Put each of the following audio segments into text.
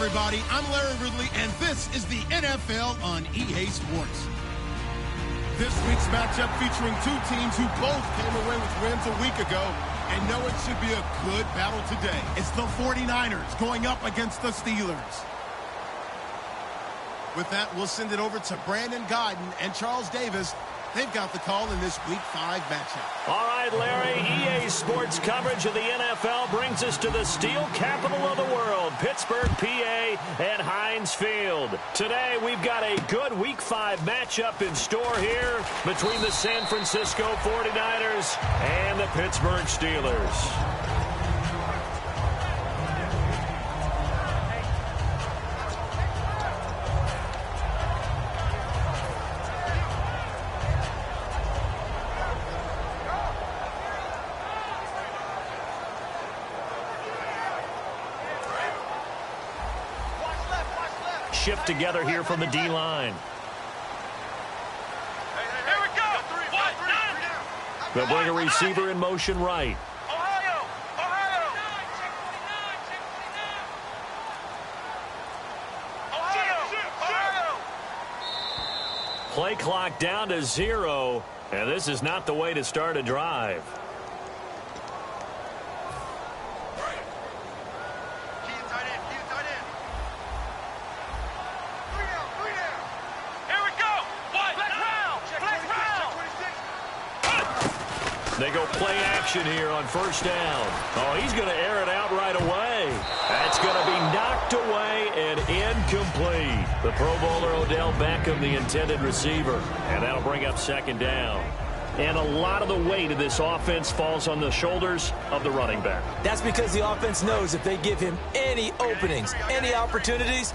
everybody. I'm Larry Ridley, and this is the NFL on EA Sports. This week's matchup featuring two teams who both came away with wins a week ago and know it should be a good battle today. It's the 49ers going up against the Steelers. With that, we'll send it over to Brandon Godden and Charles Davis. They've got the call in this Week 5 matchup. All right, Larry, EA Sports coverage of the NFL brings us to the steel capital of the world, Pittsburgh, PA, and Heinz Field. Today, we've got a good Week 5 matchup in store here between the San Francisco 49ers and the Pittsburgh Steelers. Shift together here from the D-line. Here we go. They'll bring a receiver in motion right. Ohio. Play clock down to 0, and this is not the way to start a drive. They go play action here on first down. Oh, he's going to air it out right away. That's going to be knocked away and incomplete. The Pro Bowler Odell Beckham, the intended receiver. And that'll bring up second down. And a lot of the weight of this offense falls on the shoulders of the running back. That's because the offense knows if they give him any openings, any opportunities,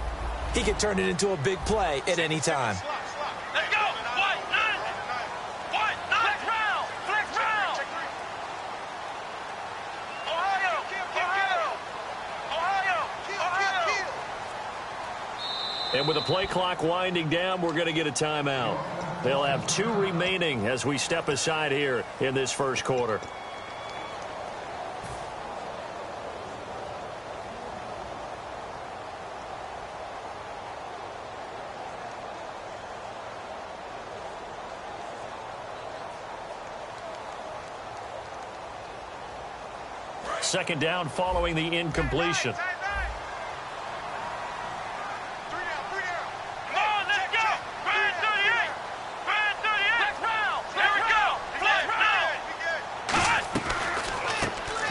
he can turn it into a big play at any time. Let's go. And with the play clock winding down, we're going to get a timeout. They'll have 2 remaining as we step aside here in this first quarter. Second down following the incompletion.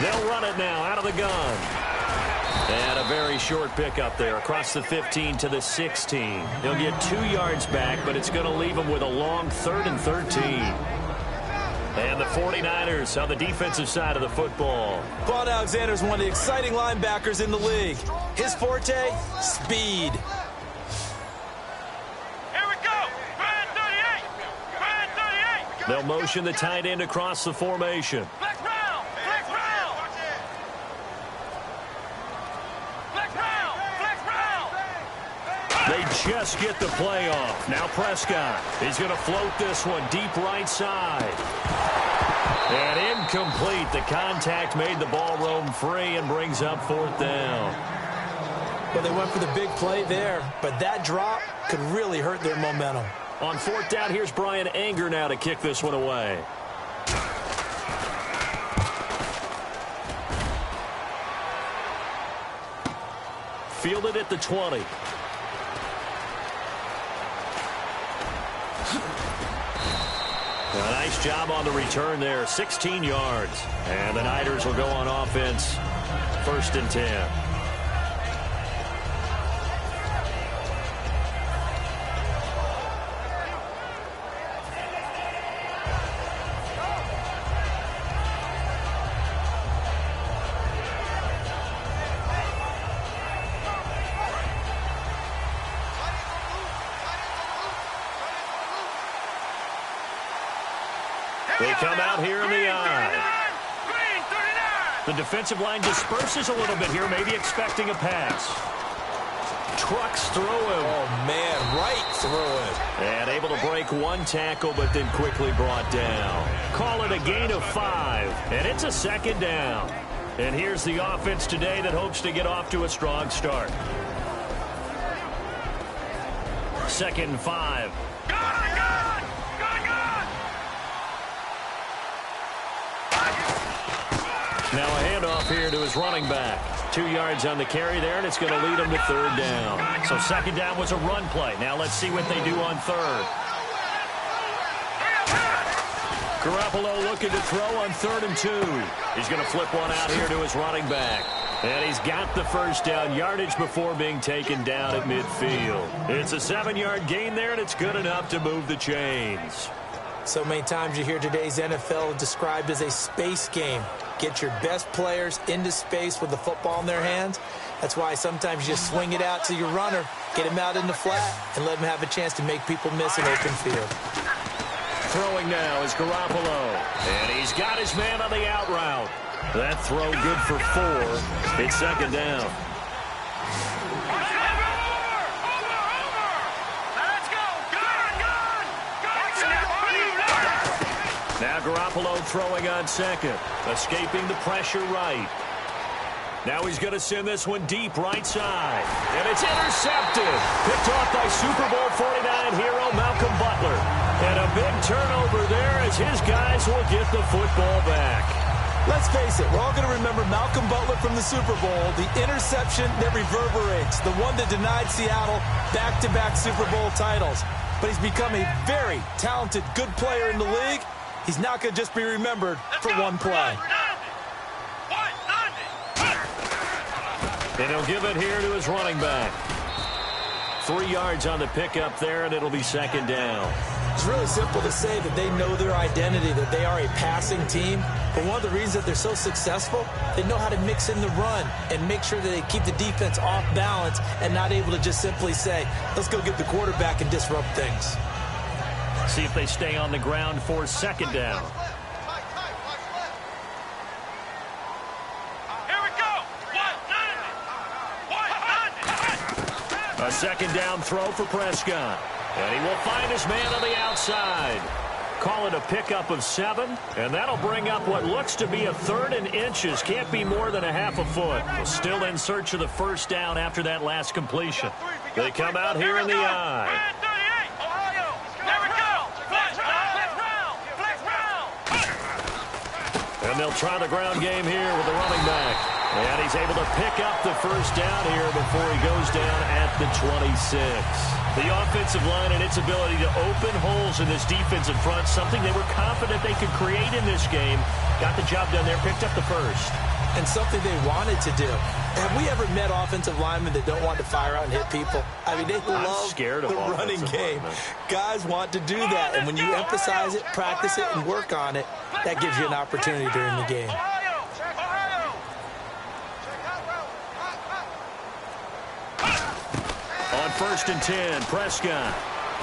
They'll run it now out of the gun. And a very short pickup there across the 15 to the 16. He'll get 2 yards back, but it's going to leave him with a long 3rd and 13. And the 49ers on the defensive side of the football. Vaughn Alexander is one of the exciting linebackers in the league. His forte, speed. Here we go. Brand 38. They'll motion the tight end across the formation. They just get the play off. Now Prescott. He's going to float this one deep right side. And incomplete. The contact made the ball roam free and brings up 4th down. Well, they went for the big play there, but that drop could really hurt their momentum. On 4th down, here's Brian Anger now to kick this one away. Fielded at the 20. A nice job on the return there, 16 yards. And the Niners will go on offense, 1st and 10. They come out here in the eye. The defensive line disperses a little bit here, maybe expecting a pass. Trucks through him. Oh, man, right through it. And able to break 1 tackle, but then quickly brought down. Call it a gain of 5, and it's a 2nd down. And here's the offense today that hopes to get off to a strong start. 2nd and 5. Now a handoff here to his running back. 2 yards on the carry there, and it's going to lead him to 3rd down. So 2nd down was a run play. Now let's see what they do on 3rd. Garoppolo looking to throw on 3rd and 2. He's going to flip one out here to his running back. And he's got the 1st down yardage before being taken down at midfield. It's a 7-yard gain there, and it's good enough to move the chains. So many times you hear today's NFL described as a space game. Get your best players into space with the football in their hands. That's why sometimes you just swing it out to your runner, get him out in the flat, and let him have a chance to make people miss an open field. Throwing now is Garoppolo. And he's got his man on the out route. That throw good for 4. It's 2nd down. Now Garoppolo throwing on 2nd. Escaping the pressure right. Now he's going to send this one deep right side. And it's intercepted. Picked off by Super Bowl 49 hero Malcolm Butler. And a big turnover there as his guys will get the football back. Let's face it, we're all going to remember Malcolm Butler from the Super Bowl, the interception that reverberates, the one that denied Seattle back-to-back Super Bowl titles. But he's become a very talented, good player in the league. He's not going to just be remembered for one play. And he'll give it here to his running back. 3 yards on the pickup there, and it'll be 2nd down. It's really simple to say that they know their identity, that they are a passing team. But one of the reasons that they're so successful, they know how to mix in the run and make sure that they keep the defense off balance and not able to just simply say, let's go get the quarterback and disrupt things. See if they stay on the ground for 2nd down. Here we go. A 2nd down throw for Prescott. And he will find his man on the outside. Call it a pickup of 7, and that'll bring up what looks to be a 3rd and inches. Can't be more than a half a foot. Still in search of the 1st down after that last completion. They come out here in the eye. And they'll try the ground game here with the running back. And he's able to pick up the 1st down here before he goes down at the 26. The offensive line and its ability to open holes in this defensive front, something they were confident they could create in this game. Got the job done there, picked up the 1st. And something they wanted to do. Have we ever met offensive linemen that don't want to fire out and hit people? I mean, they love the running game. Guys want to do that. And when you emphasize it, practice it, and work on it, that gives you an opportunity during the game. On 1st and 10, Prescott.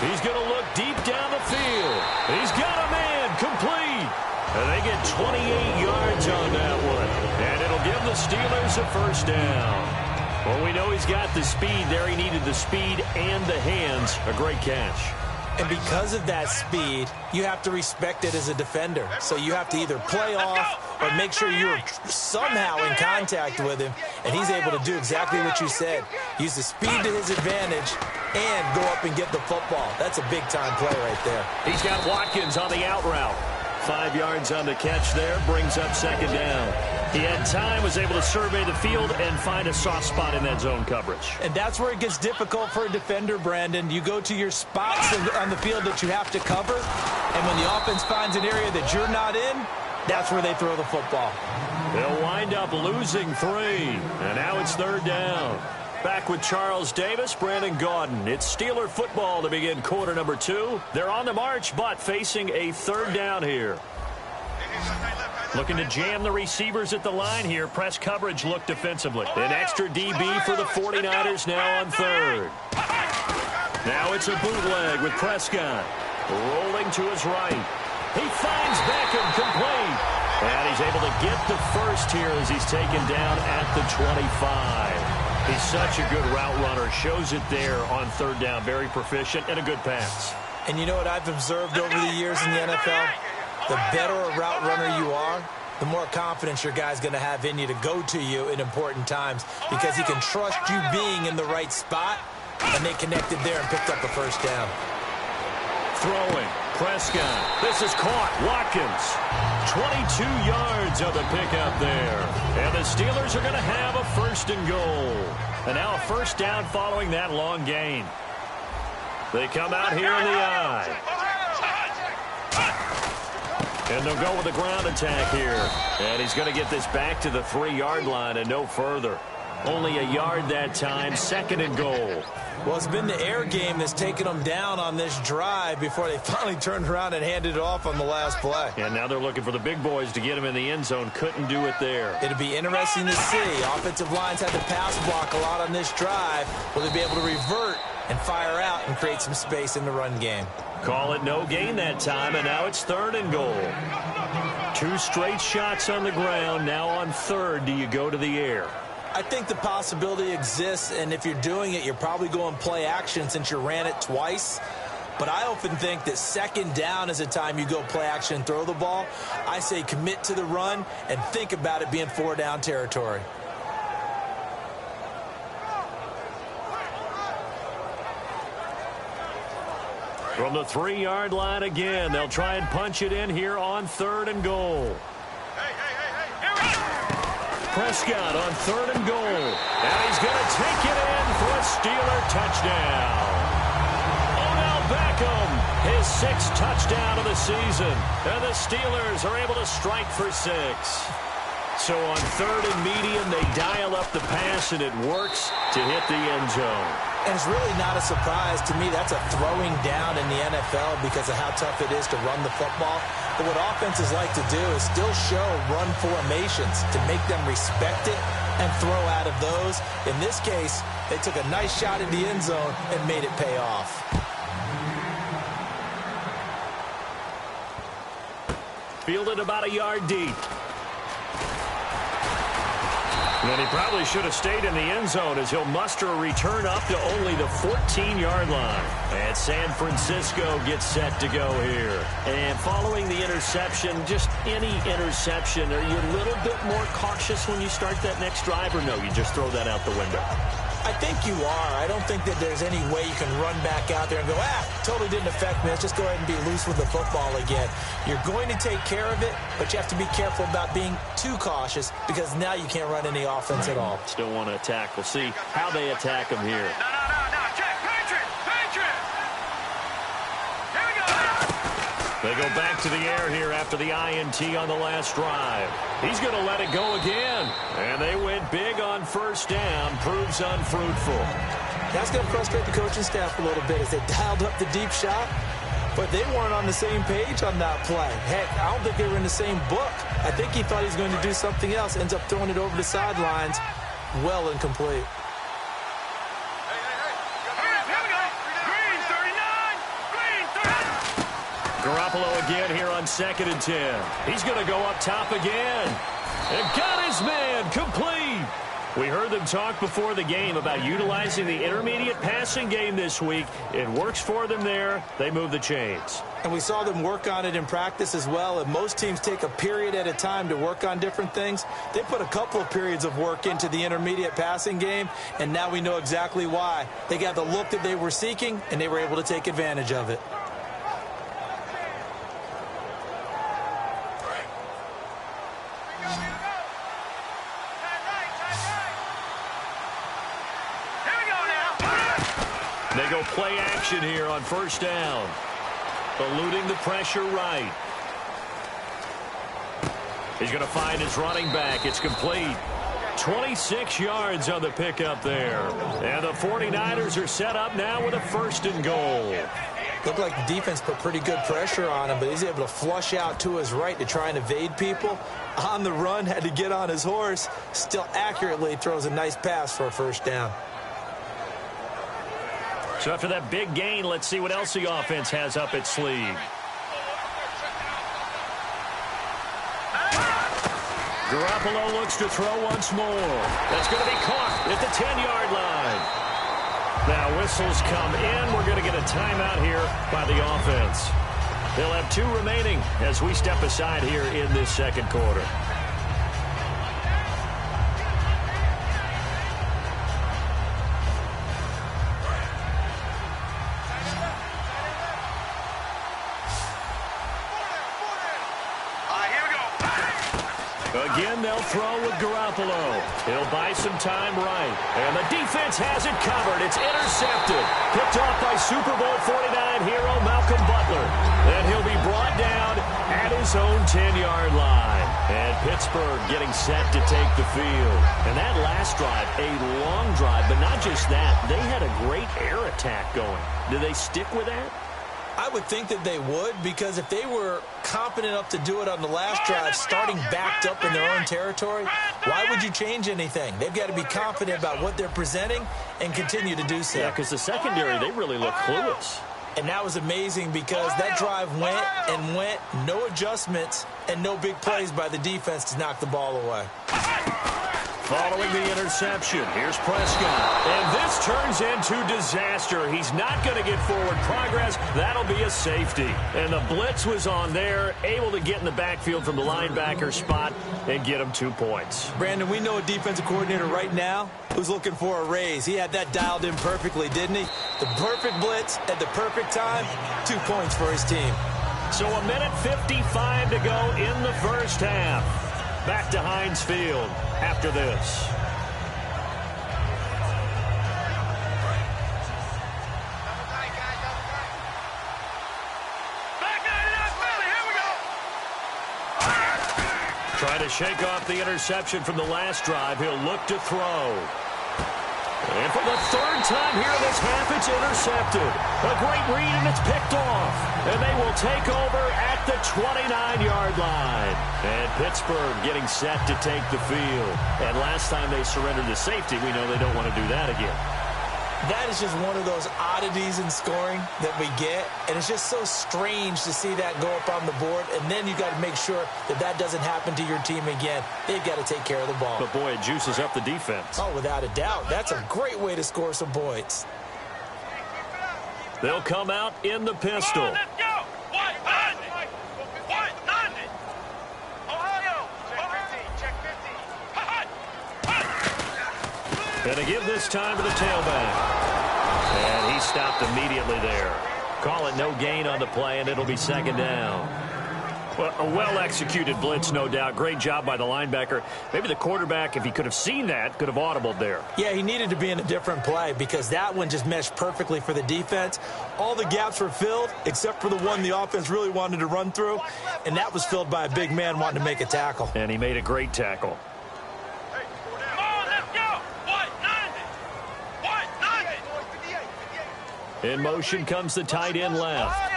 He's going to look deep down the field. He's got a man complete. And they get 28 yards on that one. And it'll give the Steelers a 1st down. Well, we know he's got the speed there. He needed the speed and the hands. A great catch. And because of that speed, you have to respect it as a defender. So you have to either play off or make sure you're somehow in contact with him. And he's able to do exactly what you said. Use the speed to his advantage and go up and get the football. That's a big-time play right there. He's got Watkins on the out route. 5 yards on the catch there, brings up 2nd down. He had time, was able to survey the field and find a soft spot in that zone coverage. And that's where it gets difficult for a defender, Brandon. You go to your spots on the field that you have to cover, and when the offense finds an area that you're not in, that's where they throw the football. They'll wind up losing 3, and now it's 3rd down. Back with Charles Davis, Brandon Gaudin. It's Steeler football to begin quarter number 2. They're on the march, but facing a 3rd down here. Looking to jam the receivers at the line here. Press coverage look defensively. An extra DB for the 49ers now on 3rd. Now it's a bootleg with Prescott. Rolling to his right. He finds Beckham complete. And he's able to get the 1st here as he's taken down at the 25. He's such a good route runner. Shows it there on 3rd down. Very proficient and a good pass. And you know what I've observed over the years in the NFL? The better a route runner you are, the more confidence your guy's going to have in you to go to you in important times because he can trust you being in the right spot And they connected there and picked up a first down. Throwing. Prescott. This is caught. Watkins. 22 yards on the pickup there. And the Steelers are going to have a first and goal. And now a first down following that long gain. They come out here in the eye. And they'll go with a ground attack here. And he's going to get this back to the 3-yard line and no further. Only a yard that time, second and goal. Well, it's been the air game that's taken them down on this drive before they finally turned around and handed it off on the last play. And now they're looking for the big boys to get him in the end zone. Couldn't do it there. It'll be interesting to see. Offensive lines had to pass block a lot on this drive. Will they be able to revert and fire out and create some space in the run game? Call it no gain that time, and now it's third and goal. 2 straight shots on the ground. Now on third, do you go to the air? I think the possibility exists, and if you're doing it, you're probably going play action since you ran it twice. But I often think that second down is a time you go play action and throw the ball. I say commit to the run and think about it being 4-down territory. From the 3-yard line again, they'll try and punch it in here on third and goal. Prescott on third and goal. And he's going to take it in for a Steeler touchdown. Odell Beckham, his 6th touchdown of the season. And the Steelers are able to strike for 6. So on third and medium, they dial up the pass, and it works to hit the end zone. And it's really not a surprise to me. That's a throwing down in the NFL because of how tough it is to run the football. But what offenses like to do is still show run formations to make them respect it and throw out of those. In this case, they took a nice shot in the end zone and made it pay off. Fielded about a yard deep. And he probably should have stayed in the end zone as he'll muster a return up to only the 14-yard line. And San Francisco gets set to go here. And following the interception, just any interception, are you a little bit more cautious when you start that next drive, or no, you just throw that out the window? I think you are. I don't think that there's any way you can run back out there and go, totally didn't affect me. Let's just go ahead and be loose with the football again. You're going to take care of it, but you have to be careful about being too cautious because now you can't run any offense at all. Still want to attack. We'll see how they attack him here. No. Check. Patriot. Here we go. They go back to the air here after the INT on the last drive. He's going to let it go again. And they went big on first down. Proves unfruitful. That's going to frustrate the coaching staff a little bit as they dialed up the deep shot. But they weren't on the same page on that play. Heck, I don't think they were in the same book. I think he thought he was going to do something else. Ends up throwing it over the sidelines. Well incomplete. Garoppolo again here on 2nd and 10. He's going to go up top again. And got his man complete. We heard them talk before the game about utilizing the intermediate passing game this week. It works for them there. They move the chains. And we saw them work on it in practice as well. And most teams take a period at a time to work on different things. They put a couple of periods of work into the intermediate passing game, and now we know exactly why. They got the look that they were seeking, and they were able to take advantage of it. They go play action here on first down. Eluding the pressure right. He's going to find his running back. It's complete. 26 yards on the pickup there. And the 49ers are set up now with a first and goal. Looked like the defense put pretty good pressure on him, but he's able to flush out to his right to try and evade people. On the run, had to get on his horse. Still accurately throws a nice pass for a first down. So after that big gain, let's see what else the offense has up its sleeve. Garoppolo looks to throw once more. That's going to be caught at the 10-yard line. Now whistles come in. We're going to get a timeout here by the offense. They'll have 2 remaining as we step aside here in this second quarter. Again, they'll throw with Garoppolo. He'll buy some time right. And the defense has it covered. It's intercepted. Picked off by Super Bowl 49 hero Malcolm Butler. And he'll be brought down at his own 10-yard line. And Pittsburgh getting set to take the field. And that last drive, a long drive, but not just that. They had a great air attack going. Do they stick with that? I would think that they would, because if they were competent enough to do it on the last drive, starting backed up in their own territory, why would you change anything? They've got to be confident about what they're presenting and continue to do so. Yeah, because the secondary, they really look clueless. And that was amazing because that drive went and went, no adjustments, and no big plays by the defense to knock the ball away. Following the interception, here's Prescott. And this turns into disaster. He's not going to get forward progress. That'll be a safety. And the blitz was on there, able to get in the backfield from the linebacker spot and get him 2 points. Brandon, we know a defensive coordinator right now who's looking for a raise. He had that dialed in perfectly, didn't he? The perfect blitz at the perfect time, 2 points for his team. So a minute 55 to go in the first half. Back to Heinz Field after this. Trying to shake off the interception from the last drive. He'll look to throw. And for the third time here this half, it's intercepted. A great read, and it's picked off. And they will take over at the 29-yard line. And Pittsburgh getting set to take the field. And last time they surrendered to safety, we know they don't want to do that again. That is just one of those oddities in scoring that we get, and it's just so strange to see that go up on the board, and then you got to make sure that that doesn't happen to your team again. They've got to take care of the ball. But, boy, it juices up the defense. Oh, without a doubt. That's a great way to score some points. They'll come out in the pistol. Let's go! And to give this time to the tailback. And he stopped immediately there. Call it no gain on the play, and it'll be second down. Well, a well-executed blitz, no doubt. Great job by the linebacker. Maybe the quarterback, if he could have seen that, could have audibled there. Yeah, he needed to be in a different play because that one just meshed perfectly for the defense. All the gaps were filled except for the one the offense really wanted to run through, and that was filled by a big man wanting to make a tackle. And he made a great tackle. In motion comes the tight end left.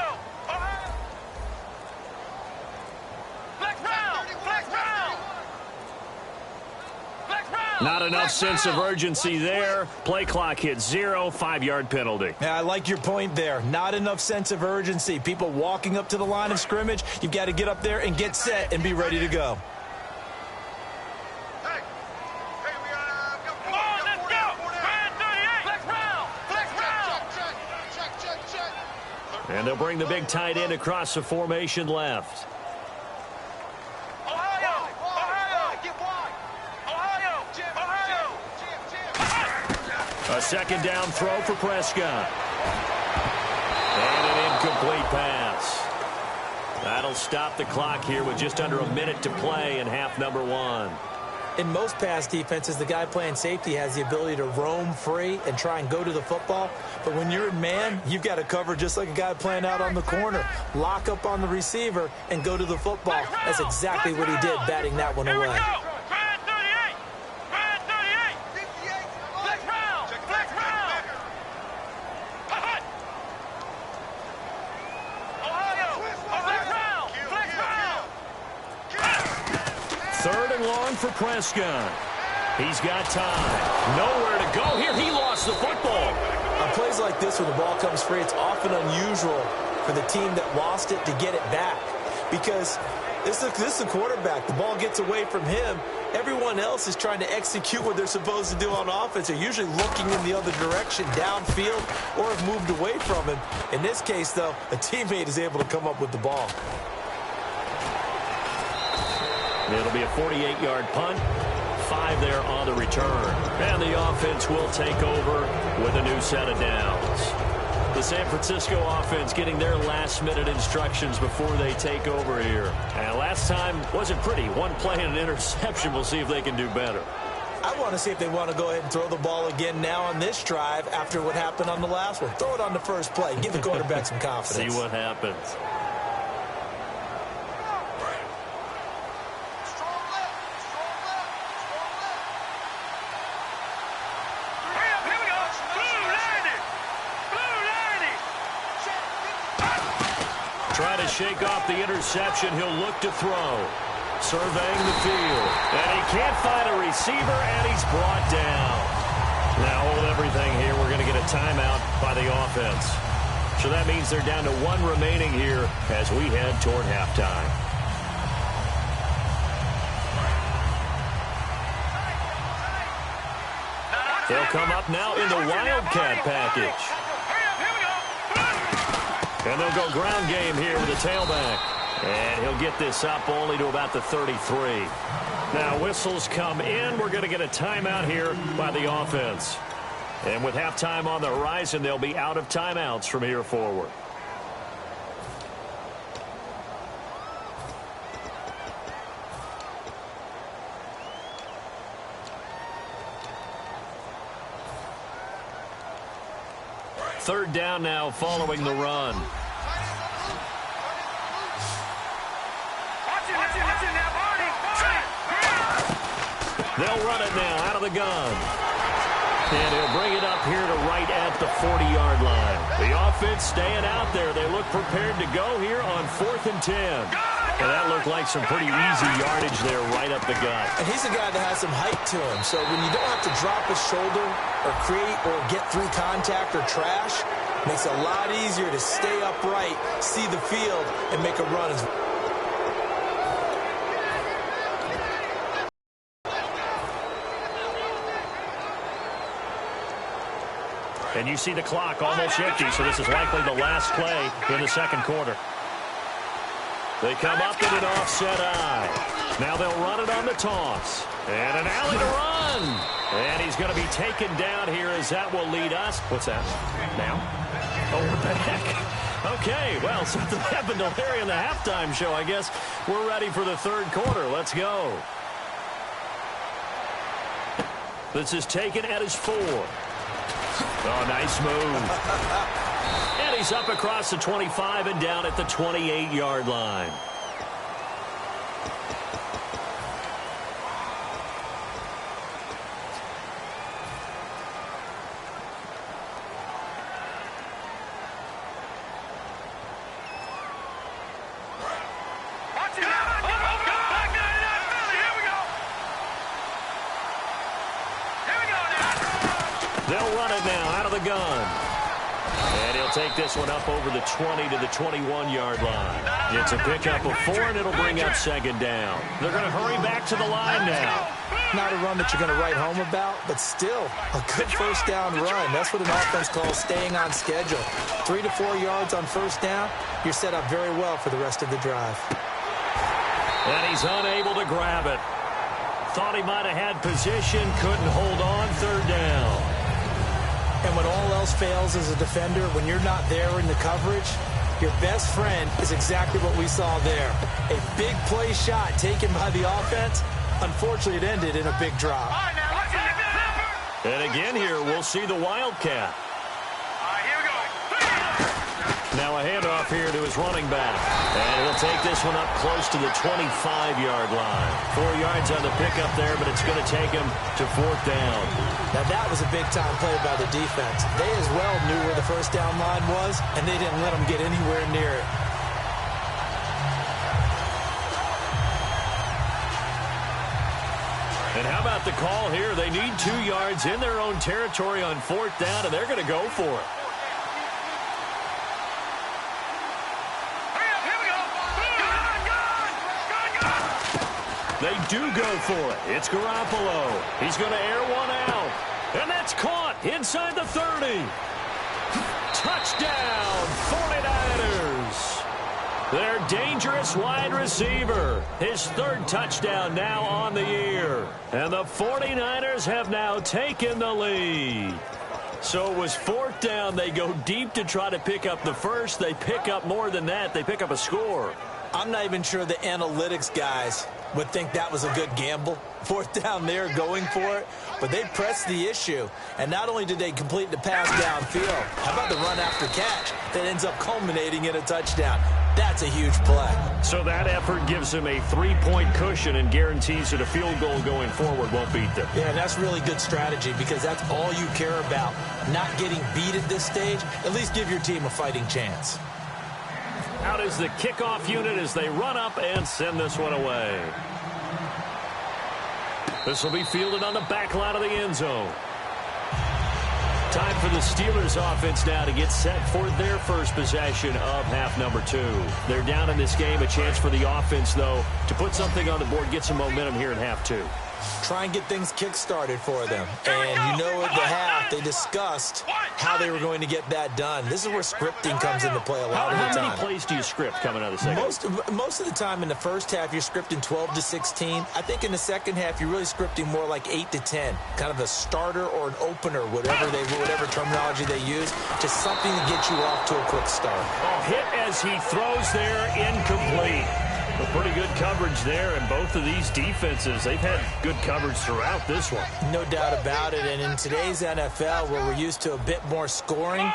Not enough sense of urgency there. Play clock hits 0, 5-yard penalty. Yeah, I like your point there. Not enough sense of urgency. People walking up to the line of scrimmage, you've got to get up there and get set and be ready to go. And they'll bring the big tight end across the formation left. A second down throw for Prescott. And an incomplete pass. That'll stop the clock here with just under a minute to play in half number 1. In most pass defenses, the guy playing safety has the ability to roam free and try and go to the football. But when you're in man, you've got to cover just like a guy playing out on the corner. Lock up on the receiver and go to the football. That's exactly what he did, batting that one away. Third and long for Prescott. He's got time. Nowhere to go here. He lost the football. On plays like this, when the ball comes free, it's often unusual for the team that lost it to get it back. Because this is the quarterback. The ball gets away from him. Everyone else is trying to execute what they're supposed to do on offense. They're usually looking in the other direction, downfield, or have moved away from him. In this case, though, a teammate is able to come up with the ball. It'll be a 48-yard punt. 5 there on the return. And the offense will take over with a new set of downs. The San Francisco offense getting their last-minute instructions before they take over here. And last time wasn't pretty. One play and an interception. We'll see if they can do better. I want to see if they want to go ahead and throw the ball again now on this drive after what happened on the last one. Throw it on the first play. Give the quarterback some confidence. See what happens. Try to shake off the interception. He'll look to throw. Surveying the field. And he can't find a receiver, and he's brought down. Now hold everything here. We're going to get a timeout by the offense. So that means they're down to one remaining here as we head toward halftime. They'll come up now in the Wildcat package. And they'll go ground game here with the tailback. And he'll get this up only to about the 33. Now whistles come in. We're going to get a timeout here by the offense. And with halftime on the horizon, they'll be out of timeouts from here forward. Third down now following the run. They'll run it now out of the gun. And he'll bring it up here to right at the 40-yard line. The offense staying out there. They look prepared to go here on 4th and 10. And that looked like some pretty easy yardage there right up the gut. And he's a guy that has some height to him. So when you don't have to drop his shoulder or create or get through contact or trash, it makes it a lot easier to stay upright, see the field, and make a run. And you see the clock almost empty, so this is likely the last play in the second quarter. They come up in an offset eye. Now they'll run it on the toss. And an alley to run. And he's going to be taken down here as that will lead us. What's that? Now? Oh, what the heck? Okay, well, something happened to Larry in the halftime show. I guess we're ready for the third quarter. Let's go. This is taken at his 4. Oh, nice move. And he's up across the 25 and down at the 28-yard line. They'll run it now out of the gun. And he'll take this one up over the 20 to the 21-yard line. It's a pickup of 4, and it'll bring up second down. They're going to hurry back to the line now. Not a run that you're going to write home about, but still a good first down run. That's what an offense calls staying on schedule. 3 to 4 yards on first down, you're set up very well for the rest of the drive. And he's unable to grab it. Thought he might have had position, couldn't hold on, third down. And when all else fails as a defender, when you're not there in the coverage, your best friend is exactly what we saw there. A big play shot taken by the offense. Unfortunately, it ended in a big drop. And again here, we'll see the Wildcat. Now a handoff here to his running back. And he'll take this one up close to the 25-yard line. 4 yards on the pickup there, but it's going to take him to 4th down. Now that was a big-time play by the defense. They as well knew where the first down line was, and they didn't let them get anywhere near it. And how about the call here? They need 2 yards in their own territory on 4th down, and they're going to go for it. They do go for it. It's Garoppolo. He's going to air one out. And that's caught inside the 30. Touchdown, 49ers. Their dangerous wide receiver. His 3rd touchdown now on the year. And the 49ers have now taken the lead. So it was 4th down. They go deep to try to pick up the first. They pick up more than that. They pick up a score. I'm not even sure the analytics guys would think that was a good gamble. 4th down there going for it, but they pressed the issue. And not only did they complete the pass downfield, how about the run after catch that ends up culminating in a touchdown? That's a huge play. So that effort gives them a 3-point cushion and guarantees that a field goal going forward won't beat them. Yeah, that's really good strategy because that's all you care about. Not getting beat at this stage, at least give your team a fighting chance. Out is the kickoff unit as they run up and send this one away. This will be fielded on the back line of the end zone. Time for the Steelers offense now to get set for their first possession of half number 2. They're down in this game. A chance for the offense, though, to put something on the board, get some momentum here in half 2. Try and get things kick-started for them. And you know at the half, they discussed how they were going to get that done. This is where scripting comes into play a lot of the time. How many plays do you script coming out of the second? Most of the time in the first half, you're scripting 12 to 16. I think in the second half, you're really scripting more like 8 to 10. Kind of a starter or an opener, whatever terminology they use. Just something to get you off to a quick start. Oh, hit as he throws there, incomplete. A pretty good coverage there, and both of these defenses, they've had good coverage throughout this one. No doubt about it, and in today's NFL, where we're used to a bit more scoring,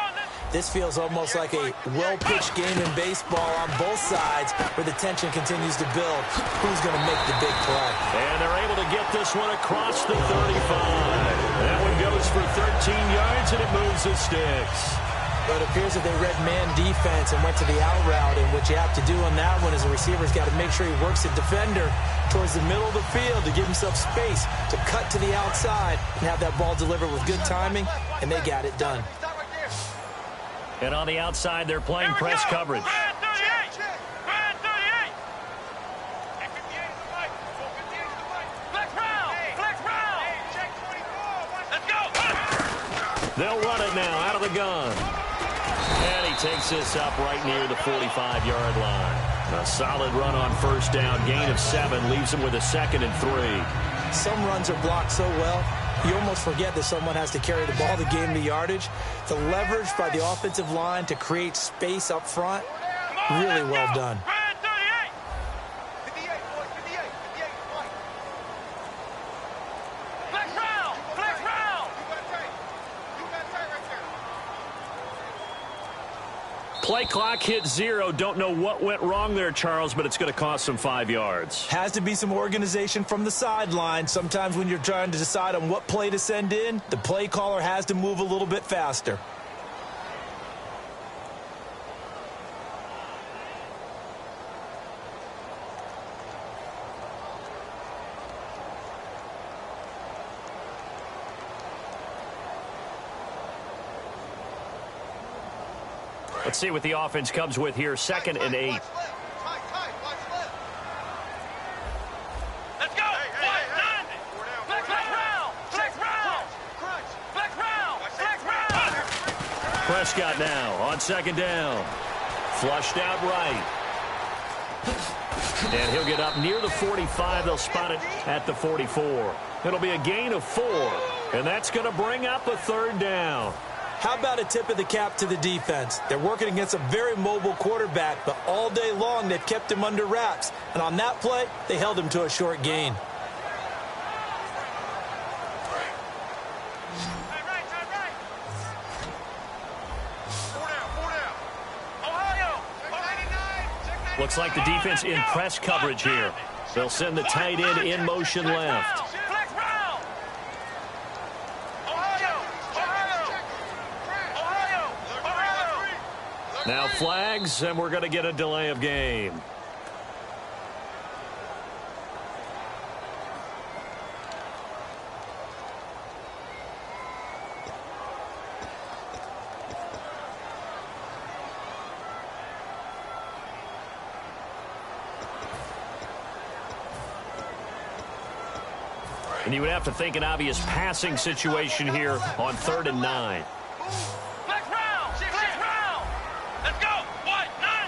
this feels almost like a well-pitched game in baseball on both sides where the tension continues to build. Who's going to make the big play? And they're able to get this one across the 35. That one goes for 13 yards, and it moves the sticks. But it appears that they read man defense and went to the out route, and what you have to do on that one is the receiver's got to make sure he works the defender towards the middle of the field to give himself space to cut to the outside and have that ball delivered with good timing, and they got it done. And on the outside, they're playing press coverage. They'll run it now out of the gun. And he takes this up right near the 45-yard line. A solid run on first down. Gain of 7 leaves him with a 2nd and 3. Some runs are blocked so well, you almost forget that someone has to carry the ball to gain the yardage. The leverage by the offensive line to create space up front, really well done. Play clock hit 0. Don't know what went wrong there, Charles, but it's going to cost them 5 yards. Has to be some organization from the sideline. Sometimes when you're trying to decide on what play to send in, the play caller has to move a little bit faster. Let's see what the offense comes with here. 2nd and 8. Let's go. Prescott now on 2nd down. Flushed out right. And he'll get up near the 45. They'll spot it at the 44. It'll be a gain of 4. And that's going to bring up a 3rd down. How about a tip of the cap to the defense? They're working against a very mobile quarterback, but all day long they've kept him under wraps. And on that play, they held him to a short gain. Looks like the defense in press coverage here. They'll send the tight end in motion left. Now flags, and we're going to get a delay of game. And you would have to think an obvious passing situation here on 3rd and 9.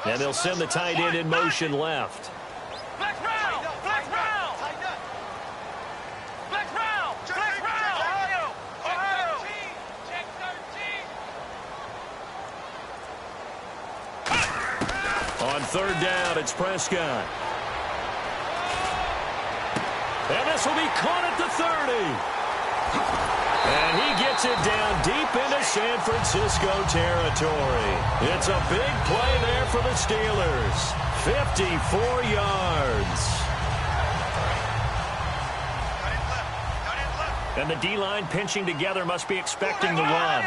And they'll send the tight end in motion left. On third down, it's Prescott. And this will be caught at the 30. And he gets it down deep into San Francisco territory. It's a big play there for the Steelers. 54 yards. And the D-line pinching together must be expecting the run.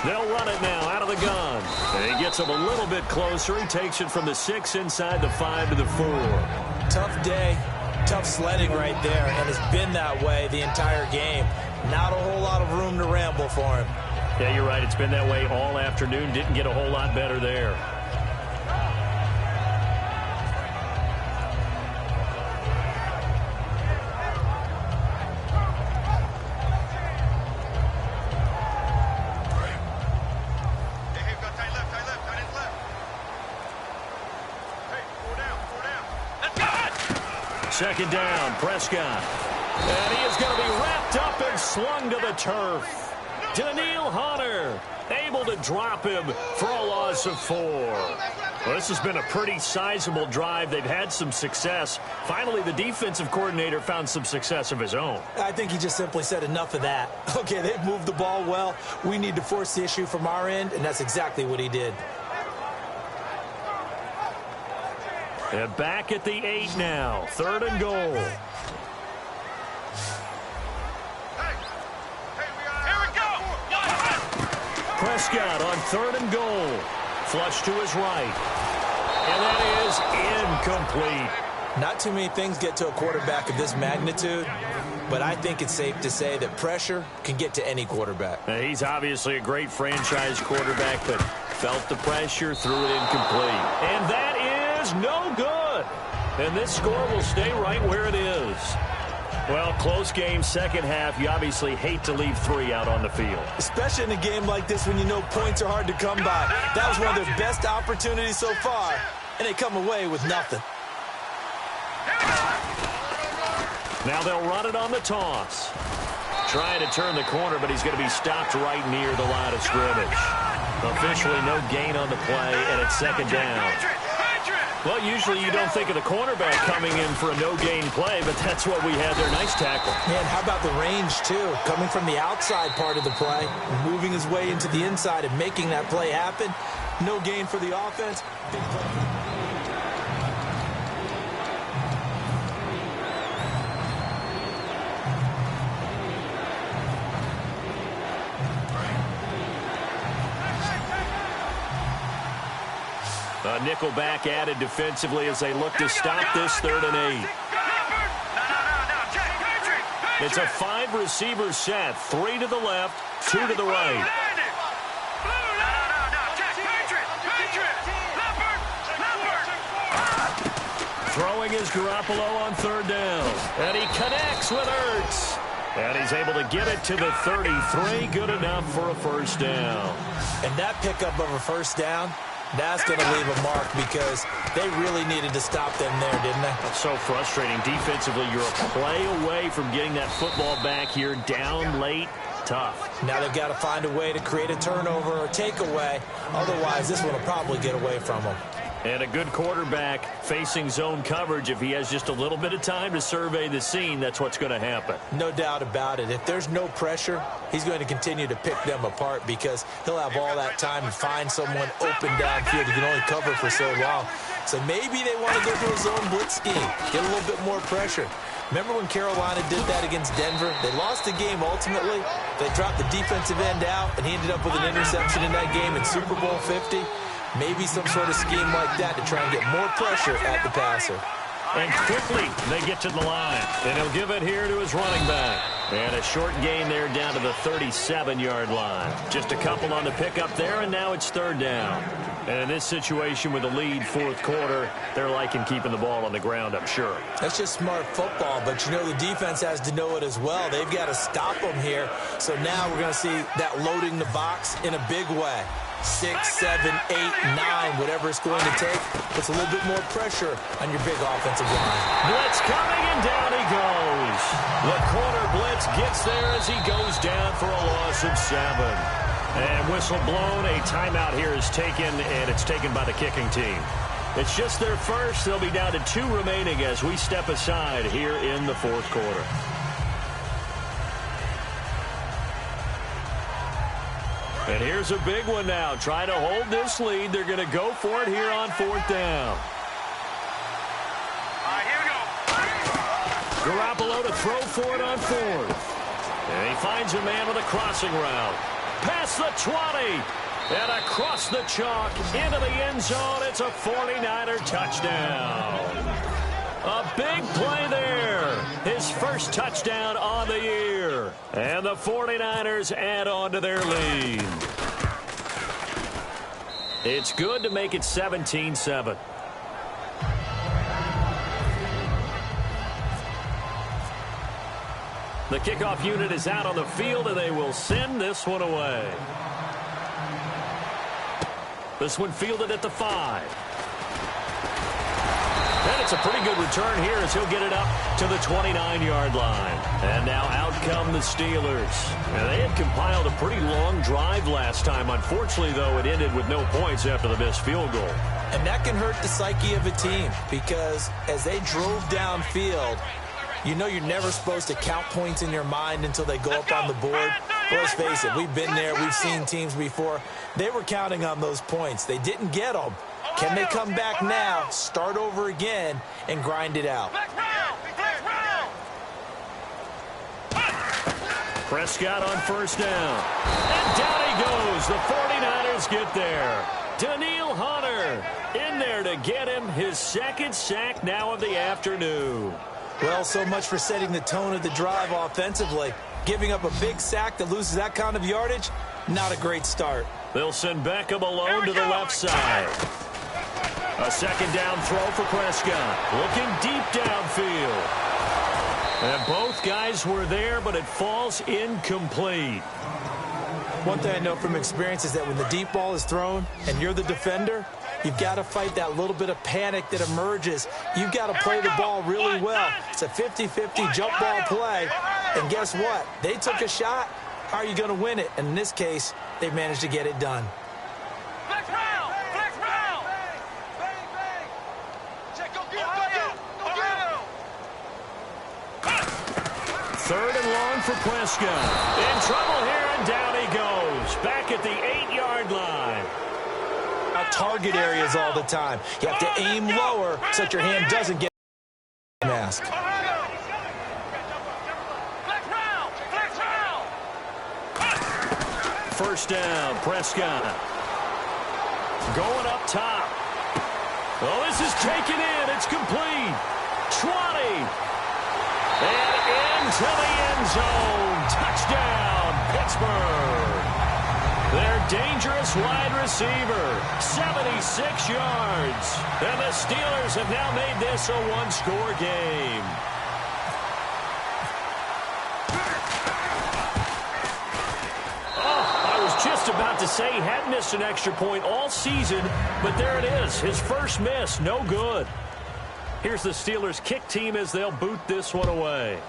They'll run it now out of the gun. And he gets him a little bit closer. He takes it from the 6 inside the 5 to the 4. Tough day, tough sledding right there, and it's been that way the entire game. Not a whole lot of room to ramble for him. Yeah, you're right. It's been that way all afternoon. Didn't get a whole lot better there. Second down, Prescott. And he is going to be wrapped up and slung to the turf. Daniil Hunter able to drop him for a loss of 4. Well, this has been a pretty sizable drive. They've had some success. Finally, the defensive coordinator found some success of his own. I think he just simply said enough of that. Okay, they've moved the ball well. We need to force the issue from our end, and that's exactly what he did. And back at the 8 now. 3rd and goal. Prescott on 3rd and goal. Flush to his right. And that is incomplete. Not too many things get to a quarterback of this magnitude, but I think it's safe to say that pressure can get to any quarterback. Now, he's obviously a great franchise quarterback, but felt the pressure, threw it incomplete. And that is no good. And this score will stay right where it is. Well, close game, second half. You obviously hate to leave 3 out on the field. Especially in a game like this when you know points are hard to come by. That was one of their best opportunities so far, and they come away with nothing. Now they'll run it on the toss. Trying to turn the corner, but he's going to be stopped right near the line of scrimmage. Officially no gain on the play, and it's second down. Well, usually you don't think of the cornerback coming in for a no-gain play, but that's what we had there. Nice tackle. Man, how about the range, too? Coming from the outside part of the play, moving his way into the inside and making that play happen. No gain for the offense. Big play. Nickel back added defensively as they look to stop this 3rd and 8. It's a 5-receiver set. 3 to the left, 2 to the right. Throwing is Garoppolo on 3rd down. And he connects with Ertz. And he's able to get it to the 33. Good enough for a first down. And that pickup of a first down, that's going to leave a mark because they really needed to stop them there, didn't they? That's so frustrating. Defensively, you're a play away from getting that football back here. Down late, tough. Now they've got to find a way to create a turnover or takeaway. Otherwise, this one will probably get away from them. And a good quarterback facing zone coverage. If he has just a little bit of time to survey the scene, that's what's going to happen. No doubt about it. If there's no pressure, he's going to continue to pick them apart because he'll have all that time to find someone open downfield. He can only cover for so long. So maybe they want to go to a zone blitz scheme, get a little bit more pressure. Remember when Carolina did that against Denver? They lost the game ultimately. They dropped the defensive end out, and he ended up with an interception in that game in Super Bowl 50. Maybe some sort of scheme like that to try and get more pressure at the passer. And quickly they get to the line. And he'll give it here to his running back. And a short gain there down to the 37-yard line. Just a couple on the pickup there, and now it's 3rd down. And in this situation with a lead 4th quarter, they're liking keeping the ball on the ground, I'm sure. That's just smart football, but you know the defense has to know it as well. They've got to stop them here. So now we're going to see that loading the box in a big way. 6, 7, 8, 9, whatever it's going to take. Puts a little bit more pressure on your big offensive line. Blitz coming, and down he goes. The corner blitz gets there as he goes down for a loss of 7. And whistle blown. A timeout here is taken, and it's taken by the kicking team. It's just their first. They'll be down to 2 remaining as we step aside here in the fourth quarter. And here's a big one now. Trying to hold this lead. They're going to go for it here on 4th down. All right, here we go. Garoppolo to throw for it on 4th. And he finds a man with a crossing route. Past the 20. And across the chalk into the end zone. It's a 49er touchdown. A big play there. His first touchdown on the year. And the 49ers add on to their lead. It's good to make it 17-7. The kickoff unit is out on the field, and they will send this one away. This one fielded at the 5. And it's a pretty good return here as he'll get it up to the 29-yard line. And now out come the Steelers. And they had compiled a pretty long drive last time. Unfortunately, though, it ended with no points after the missed field goal. And that can hurt the psyche of a team because as they drove downfield, you know you're never supposed to count points in your mind until they go up on the board. Well, let's face it, we've been there. We've seen teams before. They were counting on those points. They didn't get them. Can they come back now, start over again, and grind it out? Prescott on 1st down. And down he goes. The 49ers get there. Danielle Hunter in there to get him his 2nd sack now of the afternoon. Well, so much for setting the tone of the drive offensively. Giving up a big sack that loses that kind of yardage, not a great start. They'll send Beckham alone to the left side. A 2nd down throw for Prescott. Looking deep downfield. And both guys were there, but it falls incomplete. One thing I know from experience is that when the deep ball is thrown and you're the defender, you've got to fight that little bit of panic that emerges. You've got to play the ball really well. It's a 50-50 jump ball play. And guess what? They took a shot. How are you going to win it? And in this case, they managed to get it done. Flex round! Flex round! Bang, bang! Check, go get him! Go get him! 3rd and long for Prescott. In trouble here, and down he goes. Back at the 8-yard line. Target areas all the time. You have to aim lower so that your hand doesn't get mask. First down, Prescott. Going up top. Well, this is taken in. It's complete. 20. And into the end zone. Touchdown, Pittsburgh. Their dangerous wide receiver, 76 yards. And the Steelers have now made this a one-score game. Oh, I was just about to say he hadn't missed an extra point all season, but there it is. His first miss, no good. Here's the Steelers kick team as they'll boot this one away.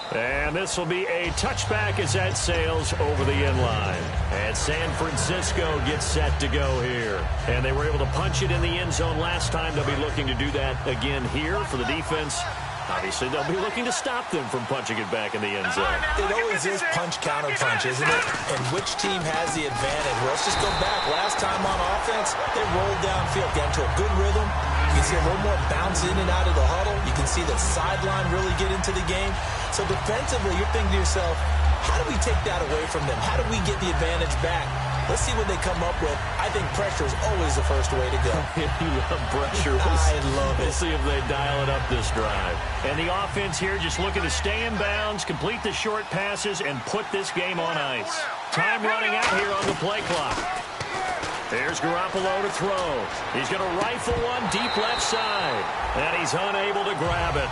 And this will be a touchback as that sails over the end line. And San Francisco gets set to go here. And they were able to punch it in the end zone last time. They'll be looking to do that again here for the defense. Obviously, they'll be looking to stop them from punching it back in the end zone. It always is punch-counter-punch, isn't it? And which team has the advantage? Well, let's just go back. Last time on offense, they rolled downfield, got into a good rhythm. You can see a little more bounce in and out of the huddle. You can see the sideline really get into the game. So defensively, you're thinking to yourself, how do we take that away from them? How do we get the advantage back? Let's see what they come up with. I think pressure is always the first way to go. You love pressure. I love it. We'll see if they dial it up this drive. And the offense here just looking to stay in bounds, complete the short passes, and put this game on ice. Time running out here on the play clock. There's Garoppolo to throw. He's going to rifle one deep left side. And he's unable to grab it.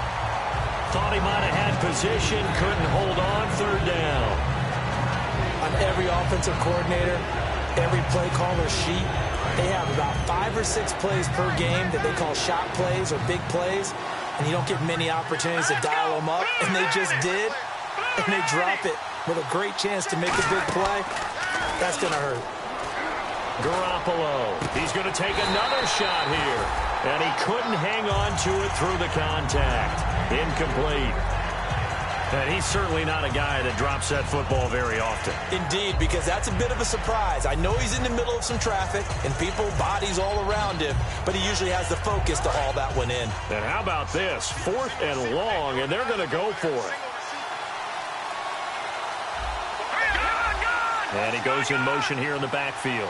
Thought he might have had position, couldn't hold on, 3rd down. on every offensive coordinator, every play caller sheet, they have about 5 or 6 plays per game that they call shot plays or big plays, and you don't get many opportunities to dial them up, and they just did, and they drop it with a great chance to make a big play. That's going to hurt. Garoppolo, he's going to take another shot here, and he couldn't hang on to it through the contact. Incomplete. And he's certainly not a guy that drops that football very often. Indeed, because that's a bit of a surprise. I know he's in the middle of some traffic and people, bodies all around him, but he usually has the focus to haul that one in. And how about this? 4th and long, and they're going to go for it. And he goes in motion here in the backfield.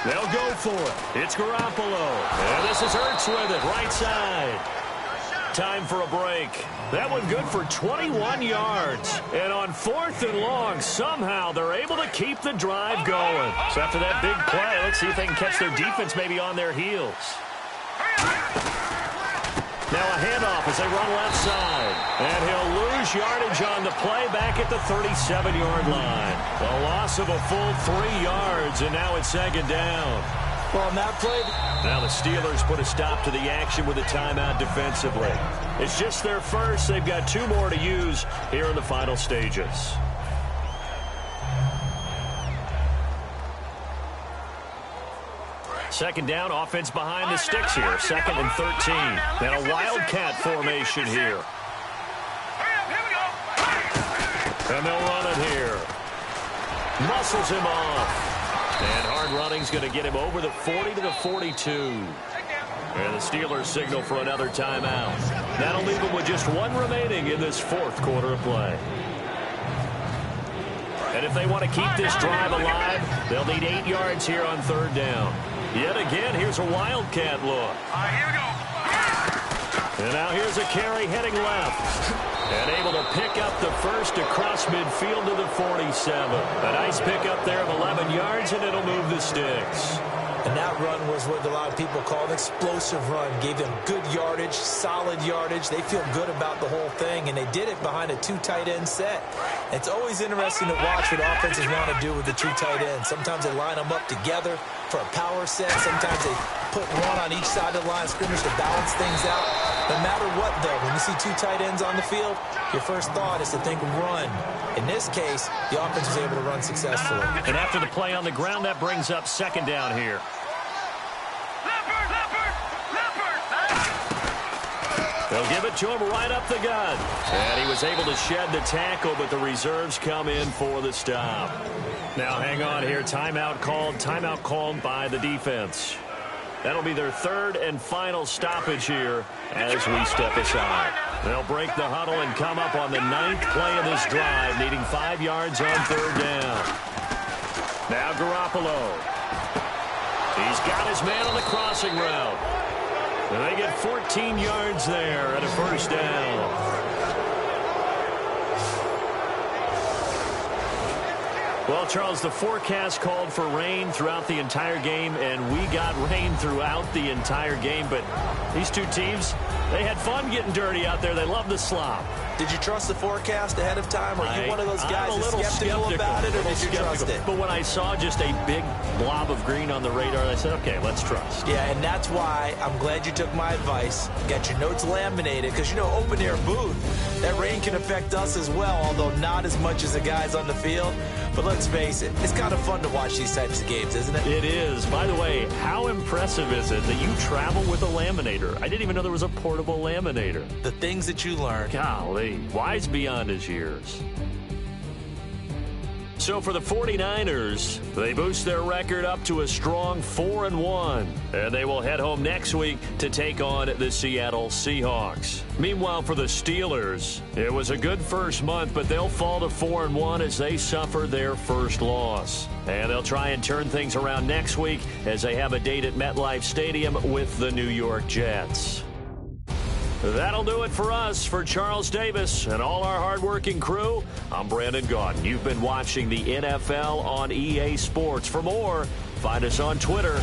They'll go for it. It's Garoppolo. And this is Hurts with it, right side. Time for a break. That one good for 21 yards. And on 4th and long, somehow they're able to keep the drive going. So after that big play, let's see if they can catch their defense maybe on their heels. Now a handoff as they run left side. And he'll lose yardage on the play back at the 37-yard line. A loss of a full 3 yards, and now it's 2nd down. Well, on that play, now the Steelers put a stop to the action with a timeout defensively. It's just their first. They've got 2 more to use here in the final stages. Second down, offense behind the sticks here. 2nd and 13. And a wildcat formation here. And they'll run it here. Muscles him off. And hard running's going to get him over the 40 to the 42. And the Steelers signal for another timeout. That'll leave them with just 1 remaining in this 4th quarter of play. And if they want to keep this drive alive, they'll need 8 yards here on 3rd down. Yet again, here's a wildcat look. Here we go. And now here's a carry heading left. And able to pick up the first across midfield to the 47. A nice pickup there of 11 yards, and it'll move the sticks. and that run was what a lot of people call an explosive run. Gave them good yardage, solid yardage. They feel good about the whole thing, and they did it behind a 2 tight end set. It's always interesting to watch what offenses want to do with the 2 tight ends. Sometimes they line them up together for a power set. Sometimes they put one on each side of the line of scrimmage to balance things out. No matter what, though, when you see 2 tight ends on the field, your first thought is to think run. In this case, the offense was able to run successfully. And after the play on the ground, that brings up second down here. They'll give it to him right up the gut. And he was able to shed the tackle, but the reserves come in for the stop. Now hang on here. Timeout called by the defense. That'll be their third and final stoppage here as we step aside. They'll break the huddle and come up on the 9th play of this drive, needing 5 yards on third down. Now Garoppolo. He's got his man on the crossing route. And they get 14 yards there at a first down. Well, Charles, the forecast called for rain throughout the entire game, and we got rain throughout the entire game. But these two teams, they had fun getting dirty out there. They love the slop. Did you trust the forecast ahead of time? Or are you one of those guys that's skeptical about it, or did you trust it? But when I saw just a big blob of green on the radar, I said, okay, let's trust. Yeah, and that's why I'm glad you took my advice. Got your notes laminated, because, you know, open-air booth, that rain can affect us as well, although not as much as the guys on the field. But let's face it, it's kind of fun to watch these types of games, isn't it? It is. By the way, how impressive is it that you travel with a laminator? I didn't even know there was a portable laminator. The things that you learn. Golly, wise beyond his years. So for the 49ers, they boost their record up to a strong 4-1. And they will head home next week to take on the Seattle Seahawks. Meanwhile, for the Steelers, it was a good first month, but they'll fall to 4-1 as they suffer their first loss. And they'll try and turn things around next week as they have a date at MetLife Stadium with the New York Jets. That'll do it for us. For Charles Davis and all our hardworking crew, I'm Brandon Gaudin. You've been watching the NFL on EA Sports. For more, find us on Twitter